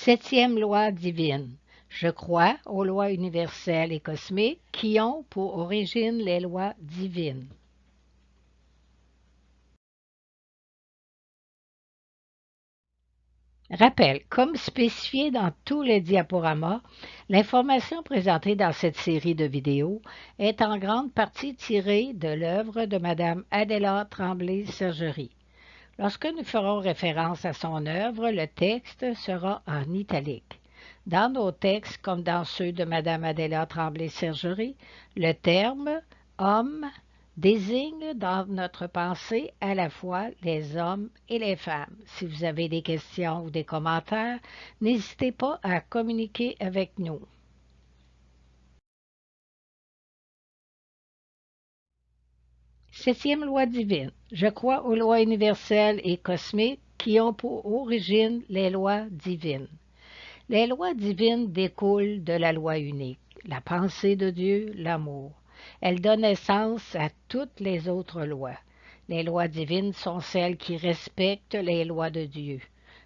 Septième loi divine. Je crois aux lois universelles et cosmiques qui ont pour origine les lois divines. Rappel, comme spécifié dans tous les diaporamas, l'information présentée dans cette série de vidéos est en grande partie tirée de l'œuvre de Mme Adela Tremblay-Sergerie. Lorsque nous ferons référence à son œuvre, le texte sera en italique. Dans nos textes, comme dans ceux de Mme Adela Tremblay-Sergerie, le terme « homme » désigne dans notre pensée à la fois les hommes et les femmes. Si vous avez des questions ou des commentaires, n'hésitez pas à communiquer avec nous. Septième loi divine. Je crois aux lois universelles et cosmiques qui ont pour origine les lois divines. Les lois divines découlent de la loi unique, la pensée de Dieu, l'amour. Elles donnent naissance à toutes les autres lois. Les lois divines sont celles qui respectent les lois de Dieu.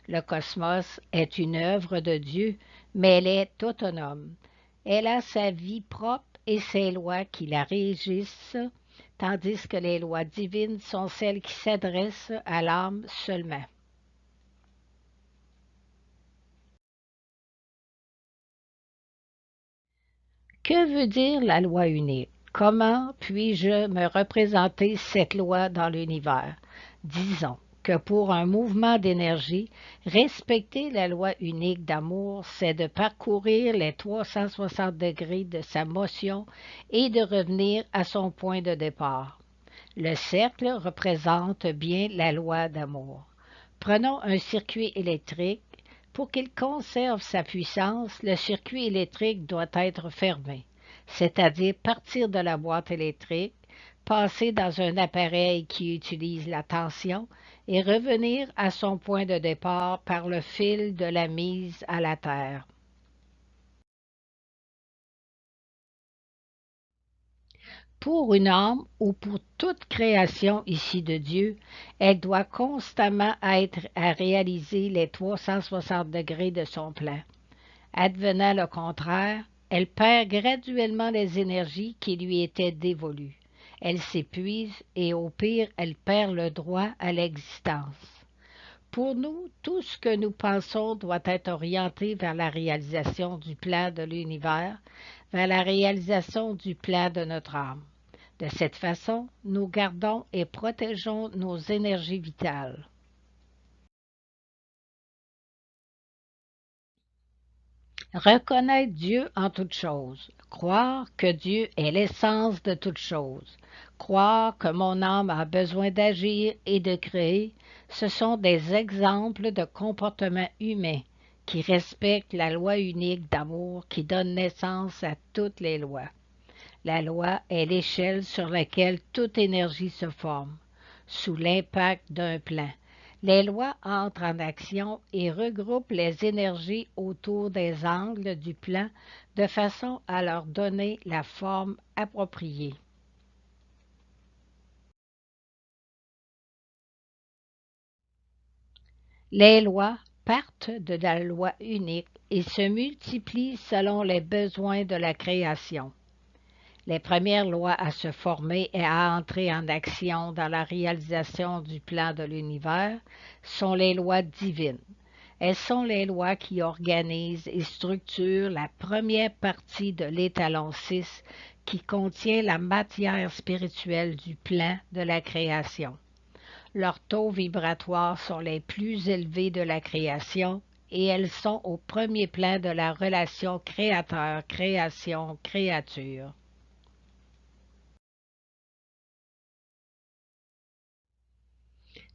Le cosmos est une œuvre de Dieu, mais elle est autonome. Elle a sa vie propre et ses lois qui la régissent, tandis que les lois divines sont celles qui s'adressent à l'âme seulement. Que veut dire la loi unique? Comment puis-je me représenter cette loi dans l'univers? Disons que pour un mouvement d'énergie, respecter la loi unique d'amour, c'est de parcourir les 360 degrés de sa motion et de revenir à son point de départ. Le cercle représente bien la loi d'amour. Prenons un circuit électrique. Pour qu'il conserve sa puissance, le circuit électrique doit être fermé, c'est-à-dire partir de la boîte électrique, passer dans un appareil qui utilise la tension et revenir à son point de départ par le fil de la mise à la terre. Pour une âme ou pour toute création issue de Dieu, elle doit constamment être à réaliser les 360 degrés de son plan. Advenant le contraire, elle perd graduellement les énergies qui lui étaient dévolues. Elle s'épuise et au pire, elle perd le droit à l'existence. Pour nous, tout ce que nous pensons doit être orienté vers la réalisation du plan de l'univers, vers la réalisation du plan de notre âme. De cette façon, nous gardons et protégeons nos énergies vitales. Reconnaître Dieu en toutes choses, croire que Dieu est l'essence de toutes choses, croire que mon âme a besoin d'agir et de créer, ce sont des exemples de comportements humains qui respectent la loi unique d'amour qui donne naissance à toutes les lois. La loi est l'échelle sur laquelle toute énergie se forme, sous l'impact d'un plan. Les lois entrent en action et regroupent les énergies autour des angles du plan de façon à leur donner la forme appropriée. Les lois partent de la loi unique et se multiplient selon les besoins de la création. Les premières lois à se former et à entrer en action dans la réalisation du plan de l'univers sont les lois divines. Elles sont les lois qui organisent et structurent la première partie de l'étalon 6 qui contient la matière spirituelle du plan de la création. Leurs taux vibratoires sont les plus élevés de la création et elles sont au premier plan de la relation créateur-création-créature.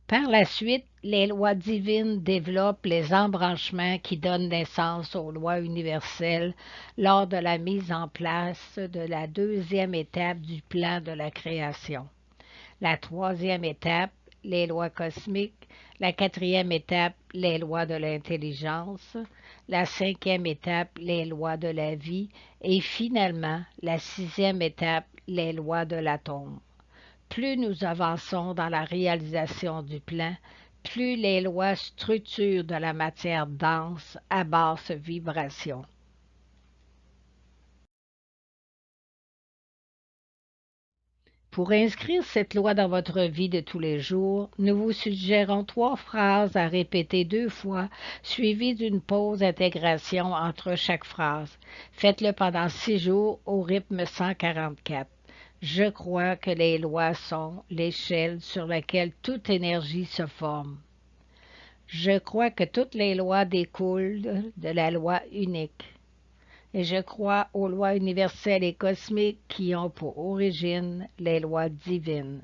Par la suite, les lois divines développent les embranchements qui donnent naissance aux lois universelles lors de la mise en place de la deuxième étape du plan de la création. La troisième étape, les lois cosmiques. La quatrième étape, les lois de l'intelligence. La cinquième étape, les lois de la vie. Et finalement, la sixième étape, les lois de l'atome. Plus nous avançons dans la réalisation du plan, plus les lois structurent de la matière dense à basse vibration. Pour inscrire cette loi dans votre vie de tous les jours, nous vous suggérons 3 phrases à répéter 2 fois, suivies d'une pause d'intégration entre chaque phrase. Faites-le pendant 6 jours au rythme 144. Je crois que les lois sont l'échelle sur laquelle toute énergie se forme. Je crois que toutes les lois découlent de la loi unique. Et je crois aux lois universelles et cosmiques qui ont pour origine les lois divines.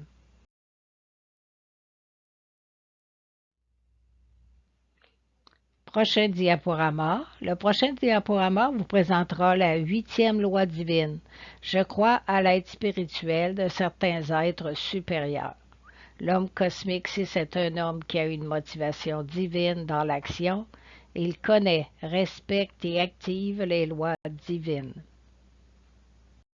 Prochain diaporama. Le prochain diaporama vous présentera la 8e loi divine. Je crois à l'aide spirituelle de certains êtres supérieurs. L'homme cosmique, si c'est un homme qui a une motivation divine dans l'action, il connaît, respecte et active les lois divines.